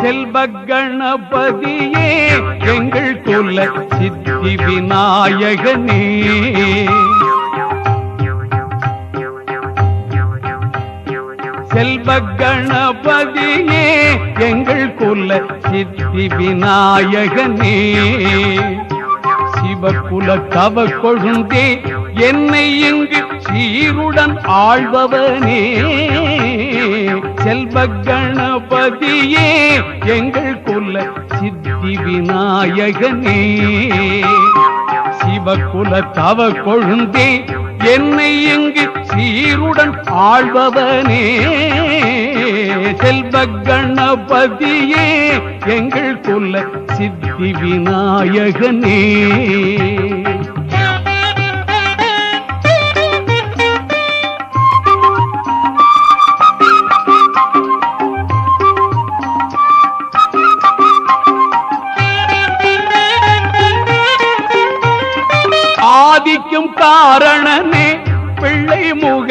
செல்வ கணபதியே எங்கள் குல சித்தி விநாயகனே செல்வ கணபதியே எங்கள் குல சித்தி விநாயகனே சிவகுல தவ கொழுந்தே என்னை இங்கு சீருடன் ஆழ்பவனே செல்வ கணபதியே எங்கள் குல சித்தி விநாயகனே சிவகுல தவ கொழுந்தே என்னை இங்கு சீருடன் ஆழ்பவனே செல்வ கணபதியே எங்கள் குல சித்தி விநாயகனே ஆதிக்கும் காரணனே பிள்ளை முக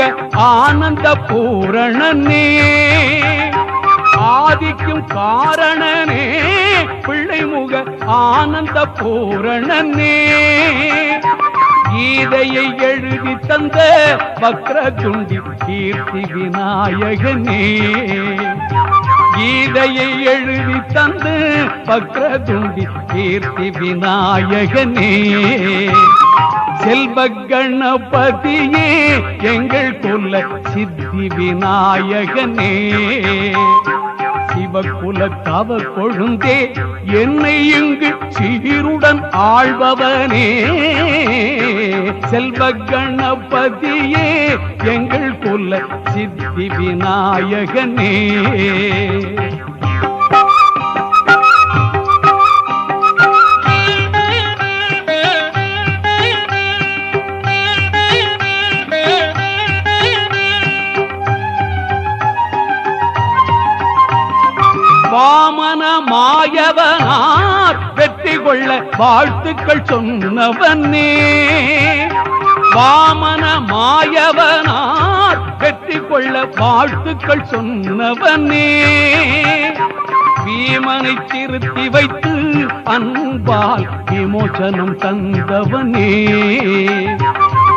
ஆனந்த பூரணனே ஆதிக்கும் காரணனே பிள்ளை முக ஆனந்த பூரணனே கீதையை எழுதி தந்த வக்ரதுண்டி கீர்த்தி விநாயகனே கீதையை எழுதி தந்து வக்ரதுண்டி கீர்த்தி விநாயகனே செல்வ கணபதியே எங்கள் குல சித்தி விநாயகனே சிவகுல தவ கொழுந்தே என்னை இங்கு சீருடன் ஆழ்பவனே செல்வ கணபதியே எங்கள் குல சித்தி விநாயகனே வாமன மாயவனார் வெற்றி கொள்ள வாழ்த்துக்கள் சொன்னவனே வாமன மாயவனார் வெற்றி கொள்ள வாழ்த்துக்கள் சொன்னவனே பீமனை திருத்தி வைத்து அன்பால் விமோசனம் தந்தவனே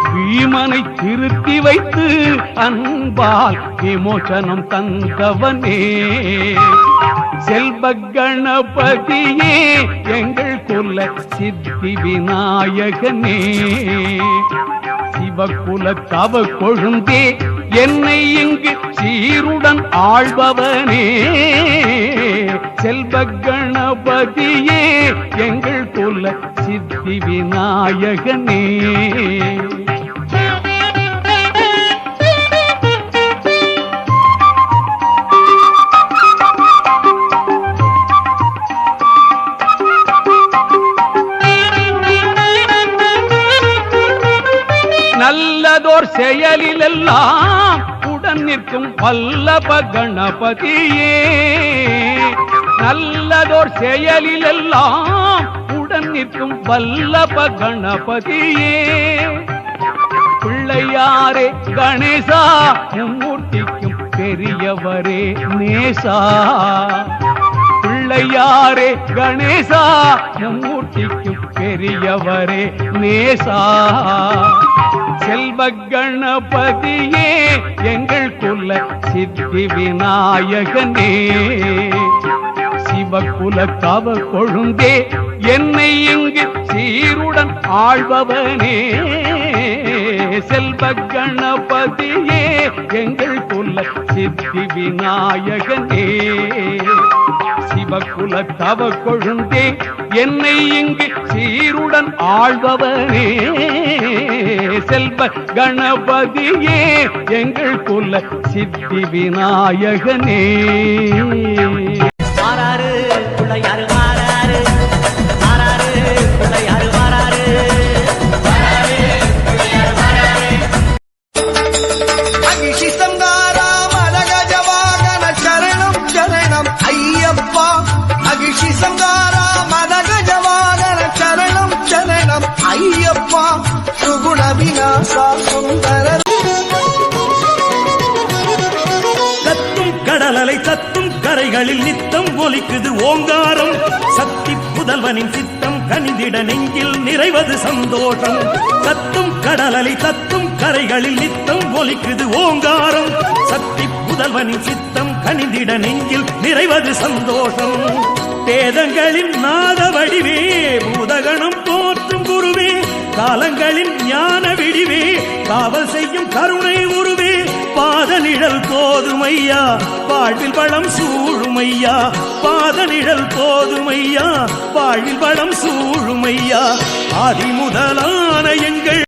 பீமனை திருத்தி வைத்து அன்பால் விமோசனம் தந்தவனே செல்வ கணபதியே எங்கள் குல சித்தி விநாயகனே சிவகுல தவ கொழுந்தே என்னை இங்கு சீருடன் ஆழ்பவனே செல்வ கணபதியே எங்கள் குல சித்தி விநாயகனே நல்லதோர் செயலிலெல்லாம் உடன் நிற்கும் வல்லப கணபதியே நல்லதோர் செயலிலெல்லாம் உடன் நிற்கும் வல்லப கணபதியே பிள்ளையாரே கணேசா மும்மூர்த்திக்கும் பெரியவரே நேசா பிள்ளையாரே கணேசா மும்மூர்த்திக்கும் பெரியவரே நேசா செல்வ கணபதியே எங்கள் குல சித்தி விநாயகனே சிவகுல தவ கொழுந்தே என்னை இங்கு சீருடன் ஆழ்பவனே செல்வ கணபதியே எங்கள் குல சித்தி விநாயகனே சிவகுல தவ கொழுந்தே என்னை இங்கு சீருடன் ஆழ்பவனே செல்வ கணபதியே எங்கள் குல சித்தி விநாயகனே மாறாரு பிள்ளையாரு மாறாரு மாறாரு பிள்ளையாரு மாறாரு அகிஷி சங்காரா மதகஜ வாகன சரணம் சரணம் ஐயப்பா அகிஷி சங்காரா மதகஜ வாகன சரணம் சரணம் ஐயப்பா சுகுண விநாசா சுந்தர கத்தும் கடலலை தத்தும் கரைகளில் நித்தம் ஒலிக்குது ஓங்காரம் சக்தி புதல்வனின் சித்தம் கனிந்திட நெஞ்சில் நிறைவது சந்தோஷம் கத்தும் கடலலை தத்தும் கரைகளில் நித்தம் ஒலிக்குது ஓங்காரம் சக்தி புதல்வனின் சித்தம் கனிந்திட நெஞ்சில் நிறைவது சந்தோஷம் வேதங்களின் நாத வடிவே பூதகணம் போற்றும் குருவே காலங்களின் ஞான விடிவே காவல் செய்யும் கருணை உருவே பாத நிழல் போதுமையா வாழ்வில் வளம் சூழுமையா பாத நிழல் போதுமையா வாழ்வில் வளம் சூழுமையா ஆதி முதலான எங்கள்